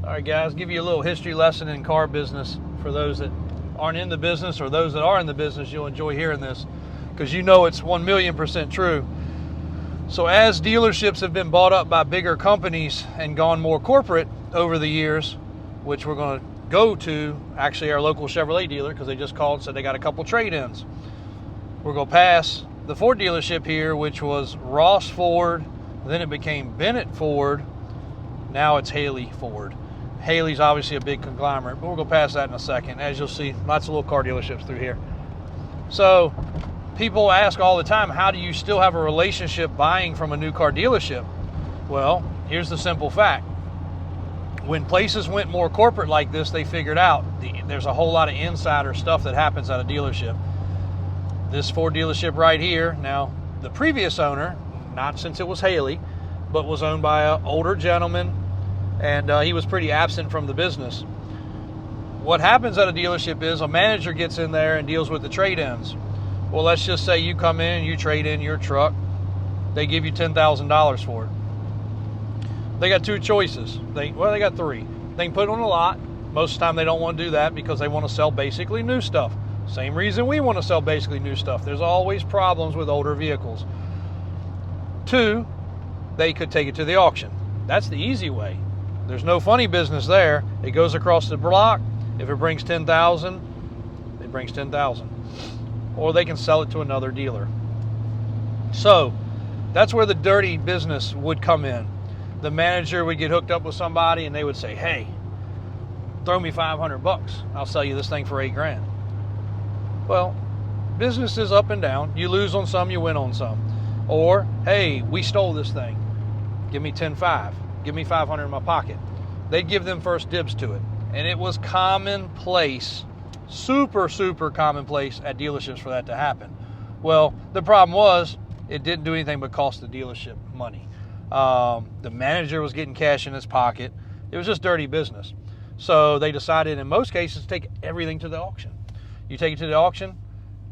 All right, guys, give you a little history lesson in car business. For those that aren't in the business or those that are in the business, you'll enjoy hearing this because you know it's 1,000,000% true. So as dealerships have been bought up by bigger companies and gone more corporate over the years, which we're going to go to actually our local Chevrolet dealer because they just called and said they got a couple trade-ins. We're going to pass the Ford dealership here, which was Ross Ford, then it became Bennett Ford, now it's Haley Ford. Haley's obviously a big conglomerate, but we'll go past that in a second. As you'll see, lots of little car dealerships through here. So people ask all the time, how do you still have a relationship buying from a new car dealership? Well, here's the simple fact. When places went more corporate like this, they figured out there's a whole lot of insider stuff that happens at a dealership. This Ford dealership right here, now the previous owner, not since it was Haley, but was owned by an older gentleman, and he was pretty absent from the business. What happens at a dealership is a manager gets in there and deals with the trade-ins. Well, let's just say you come in and you trade in your truck. They give you $10,000 for it. They got two choices. They got three. They can put it on a lot. Most of the time they don't want to do that because they want to sell basically new stuff. Same reason we want to sell basically new stuff. There's always problems with older vehicles. Two, they could take it to the auction. That's the easy way. There's no funny business there. It goes across the block. If it brings 10,000, it brings 10,000. Or they can sell it to another dealer. So that's where the dirty business would come in. The manager would get hooked up with somebody and they would say, hey, throw me $500. I'll sell you this thing for $8,000. Well, business is up and down. You lose on some, you win on some. Or, hey, we stole this thing. Give me $10,500. Give me $500 in my pocket. They'd give them first dibs to it. And it was commonplace, super, super commonplace at dealerships for that to happen. Well, the problem was it didn't do anything but cost the dealership money. The manager was getting cash in his pocket. It was just dirty business. So they decided in most cases to take everything to the auction. You take it to the auction,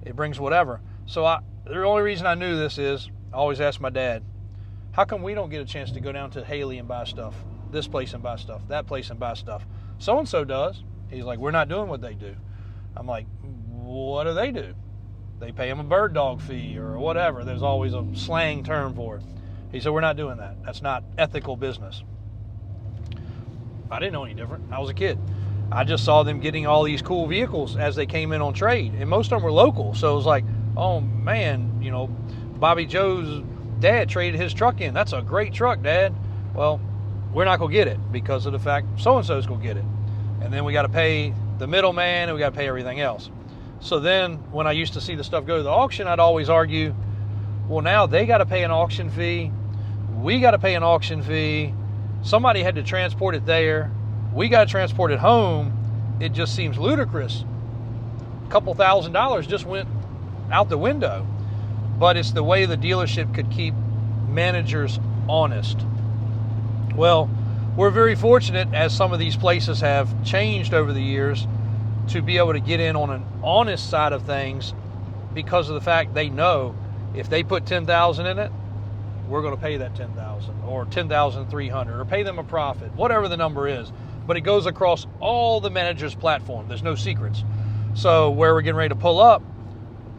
it brings whatever. So the only reason I knew this is I always asked my dad, how come we don't get a chance to go down to Haley and buy stuff, this place and buy stuff, that place and buy stuff? So-and-so does. He's like, we're not doing what they do. I'm like, what do? They pay them a bird dog fee or whatever. There's always a slang term for it. He said, we're not doing that. That's not ethical business. I didn't know any different. I was a kid. I just saw them getting all these cool vehicles as they came in on trade. And most of them were local. So it was like, oh man, Bobby Joe's dad traded his truck in. That's a great truck, Dad. Well, we're not going to get it because of the fact so-and-so's going to get it. And then we got to pay the middleman and we got to pay everything else. So then when I used to see the stuff go to the auction, I'd always argue, well, now they got to pay an auction fee. We got to pay an auction fee. Somebody had to transport it there. We got to transport it home. It just seems ludicrous. A couple $1,000s just went out the window. But it's the way the dealership could keep managers honest. Well, we're very fortunate, as some of these places have changed over the years, to be able to get in on an honest side of things because of the fact they know if they put $10,000 in it, we're going to pay that $10,000 or $10,300 or pay them a profit, whatever the number is. But it goes across all the managers' platform. There's no secrets. So where we're getting ready to pull up,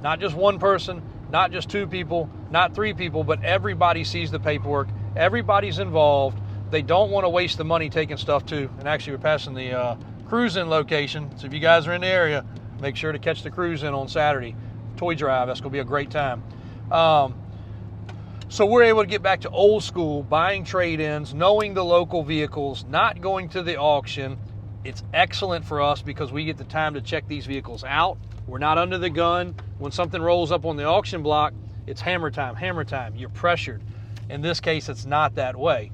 not just one person, not just two people, not three people, but everybody sees the paperwork. Everybody's involved. They don't want to waste the money taking stuff to, and actually we're passing the cruise-in location. So if you guys are in the area, make sure to catch the cruise-in on Saturday. Toy drive, that's going to be a great time. So we're able to get back to old school, buying trade-ins, knowing the local vehicles, not going to the auction. It's excellent for us because we get the time to check these vehicles out. We're not under the gun. When something rolls up on the auction block, it's hammer time. You're pressured. In this case, it's not that way.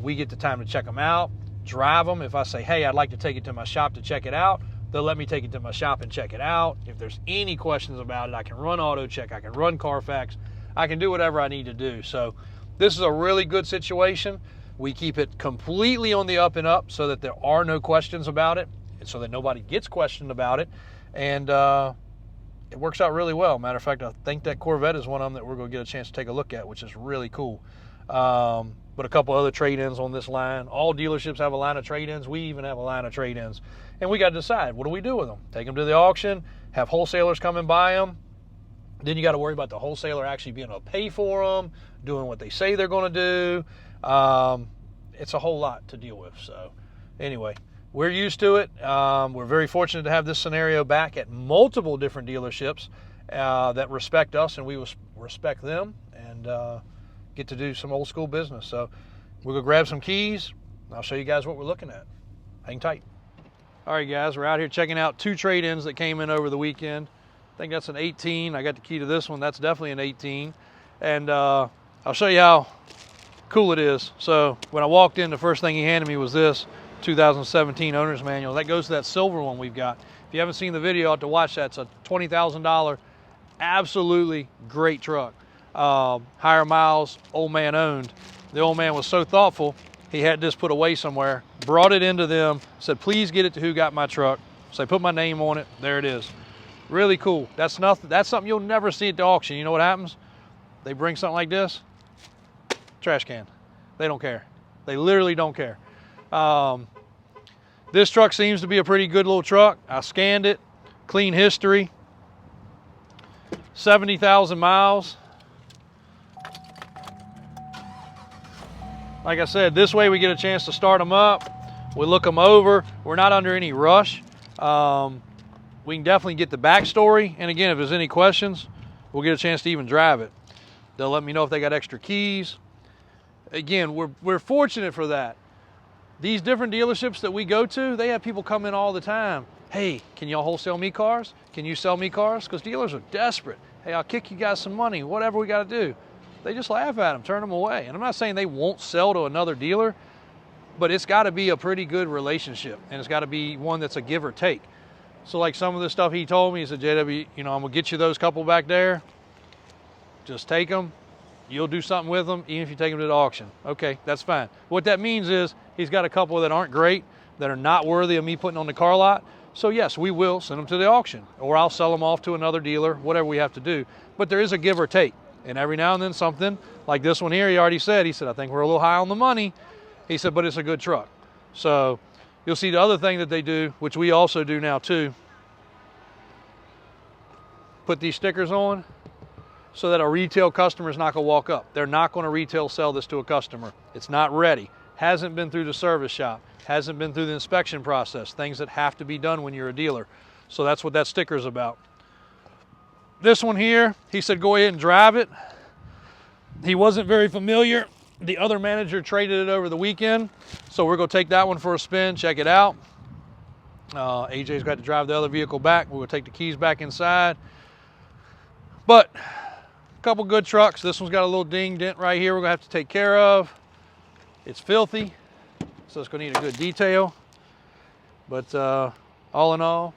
We get the time to check them out, drive them. If I say, hey, I'd like to take it to my shop to check it out, they'll let me take it to my shop and check it out. If there's any questions about it, I can run auto check, I can run Carfax, I can do whatever I need to do. So this is a really good situation. We keep it completely on the up and up so that there are no questions about it, and so that nobody gets questioned about it. And it works out really well. Matter of fact, I think that Corvette is one of them that we're going to get a chance to take a look at, which is really cool. but a couple other trade-ins on this line. All dealerships have a line of trade-ins. We even have a line of trade-ins. And we got to decide, what do we do with them? Take them to the auction, have wholesalers come and buy them. Then you got to worry about the wholesaler actually being able to pay for them, doing what they say they're going to do. It's a whole lot to deal with. So anyway, we're used to it. We're very fortunate to have this scenario back at multiple different dealerships that respect us, and we respect them, and get to do some old school business. So we're going to grab some keys, and I'll show you guys what we're looking at. Hang tight. All right, guys, we're out here checking out 2 trade-ins that came in over the weekend. I think that's an 18. I got the key to this one. That's definitely an 18. And I'll show you how cool it is. So when I walked in, the first thing he handed me was this 2017 owner's manual. That goes to that silver one we've got. If you haven't seen the video, you have to watch that. It's a $20,000, absolutely great truck. Higher miles, old man owned. The old man was so thoughtful, he had this put away somewhere, brought it into them, said, please get it to who got my truck. So I put my name on it. There it is. Really cool. That's something you'll never see at the auction. You know what happens? They bring something like this, trash can. They don't care. They literally don't care. This truck seems to be a pretty good little truck. I scanned it, clean history, 70,000 miles. Like I said, this way we get a chance to start them up. We look them over. We're not under any rush. We can definitely get the backstory. And again, if there's any questions, we'll get a chance to even drive it. They'll let me know if they got extra keys. Again, we're fortunate for that. These different dealerships that we go to, they have people come in all the time. Hey, can y'all wholesale me cars? Can you sell me cars? Because dealers are desperate. Hey, I'll kick you guys some money, whatever we got to do. They just laugh at them, turn them away. And I'm not saying they won't sell to another dealer, but it's got to be a pretty good relationship, and it's got to be one that's a give or take. So like some of the stuff he told me, he said, JW, I'm going to get you those couple back there. Just take them. You'll do something with them, even if you take them to the auction. Okay, that's fine. What that means is he's got a couple that aren't great, that are not worthy of me putting on the car lot. So yes, we will send them to the auction, or I'll sell them off to another dealer, whatever we have to do. But there is a give or take. And every now and then something like this one here, he said, I think we're a little high on the money. He said, but it's a good truck. So you'll see the other thing that they do, which we also do now too, put these stickers on so that a retail customer is not going to walk up. They're not going to retail sell this to a customer. It's not ready. Hasn't been through the service shop. Hasn't been through the inspection process. Things that have to be done when you're a dealer. So that's what that sticker is about. This one here, he said go ahead and drive it. He wasn't very familiar. The other manager traded it over the weekend, so we're going to take that one for a spin, check it out. AJ's got to drive the other vehicle back. We're going to take the keys back inside. But a couple good trucks. This one's got a little dent right here we're going to have to take care of. It's filthy, so it's going to need a good detail. But all in all,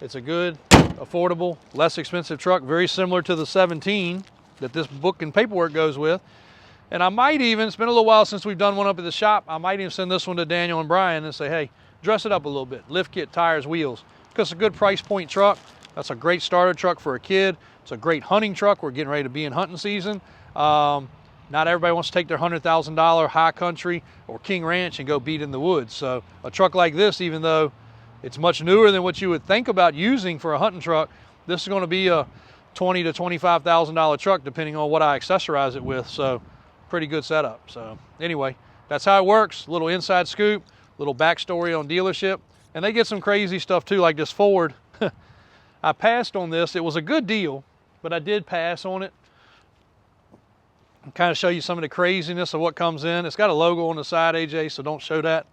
it's a good, affordable, less expensive truck, very similar to the 17 that this book and paperwork goes with. And I might even, it's been a little while since we've done one up at the shop, I might even send this one to Daniel and Brian and say, hey, dress it up a little bit, lift kit, tires, wheels, because it's a good price point truck. That's a great starter truck for a kid. It's a great hunting truck. We're getting ready to be in hunting season. Not everybody wants to take their $100,000 High Country or King Ranch and go beat in the woods. So a truck like this, even though it's much newer than what you would think about using for a hunting truck, this is going to be a $20,000 to $25,000 truck depending on what I accessorize it with. So pretty good setup. So anyway, that's how it works. Little inside scoop, little backstory on dealership. And they get some crazy stuff too, like this Ford. I passed on this. It was a good deal, but I did pass on it. Kind of show you some of the craziness of what comes in. It's got a logo on the side, AJ, so don't show that.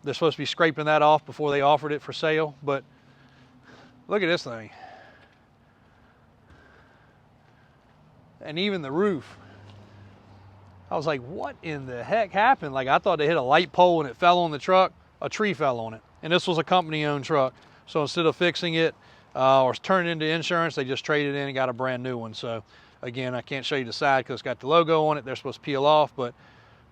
They're supposed to be scraping that off before they offered it for sale, but look at this thing. And even the roof. I was like, what in the heck happened? Like, I thought they hit a light pole and it fell on the truck. A tree fell on it. And this was a company-owned truck. So instead of fixing it or turning it into insurance, they just traded in and got a brand new one. So again, I can't show you the side because it's got the logo on it. They're supposed to peel off, but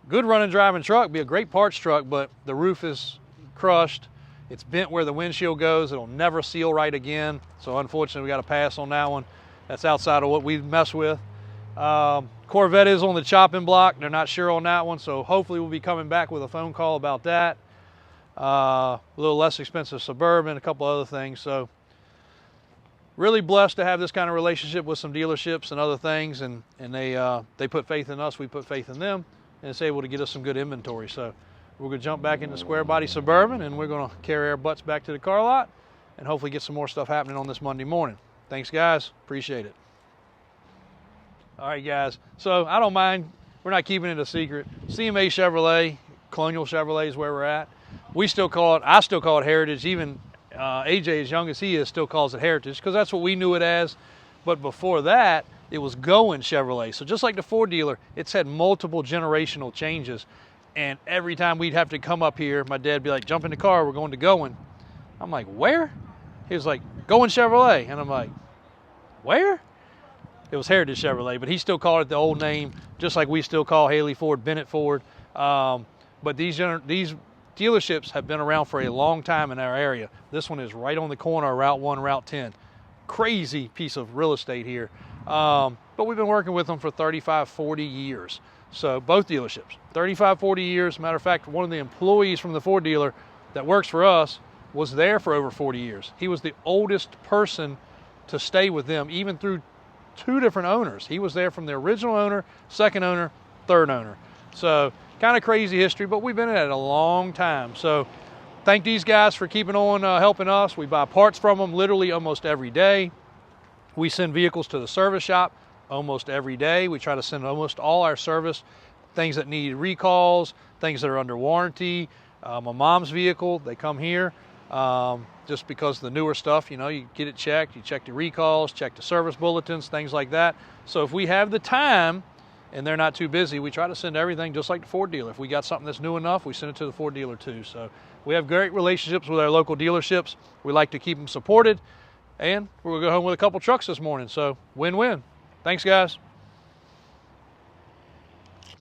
good running, driving truck. Be a great parts truck, but the roof is crushed. It's bent where the windshield goes. It'll never seal right again. So unfortunately, we got to pass on that one. That's outside of what we mess with. Corvette is on the chopping block. They're not sure on that one, so hopefully we'll be coming back with a phone call about that. A little less expensive Suburban, a couple other things. So really blessed to have this kind of relationship with some dealerships and other things, and they put faith in us, we put faith in them, and it's able to get us some good inventory. So we're going to jump back into square body Suburban, and we're going to carry our butts back to the car lot and hopefully get some more stuff happening on this Monday morning. Thanks, guys. Appreciate it. All right, guys. So I don't mind. We're not keeping it a secret. CMA Chevrolet, Colonial Chevrolet is where we're at. We still call it, I still call it Heritage. Even AJ, as young as he is, still calls it Heritage because that's what we knew it as. But before that, it was Going Chevrolet. So just like the Ford dealer, it's had multiple generational changes. And every time we'd have to come up here, my dad'd be like, jump in the car, we're going to Going. I'm like, where? He was like, Going Chevrolet. And I'm like, where? It was Heritage Chevrolet, but he still called it the old name, just like we still call Haley Ford, Bennett Ford. But these dealerships have been around for a long time in our area. This one is right on the corner of Route 1, Route 10. Crazy piece of real estate here. But we've been working with them for 35, 40 years. So both dealerships, 35, 40 years. Matter of fact, one of the employees from the Ford dealer that works for us was there for over 40 years. He was the oldest person to stay with them, even through 2 different owners. He was there from the original owner, second owner, third owner. So kind of crazy history, but we've been at it a long time. So thank these guys for keeping on helping us. We buy parts from them literally almost every day. We send vehicles to the service shop almost every day. We try to send almost all our service, things that need recalls, things that are under warranty. My mom's vehicle, they come here just because the newer stuff, you know, you get it checked, you check the recalls, check the service bulletins, things like that. So if we have the time and they're not too busy, we try to send everything just like the Ford dealer. If we got something that's new enough, we send it to the Ford dealer too. So we have great relationships with our local dealerships. We like to keep them supported, and we're gonna go home with a couple trucks this morning. So win-win. Thanks, guys.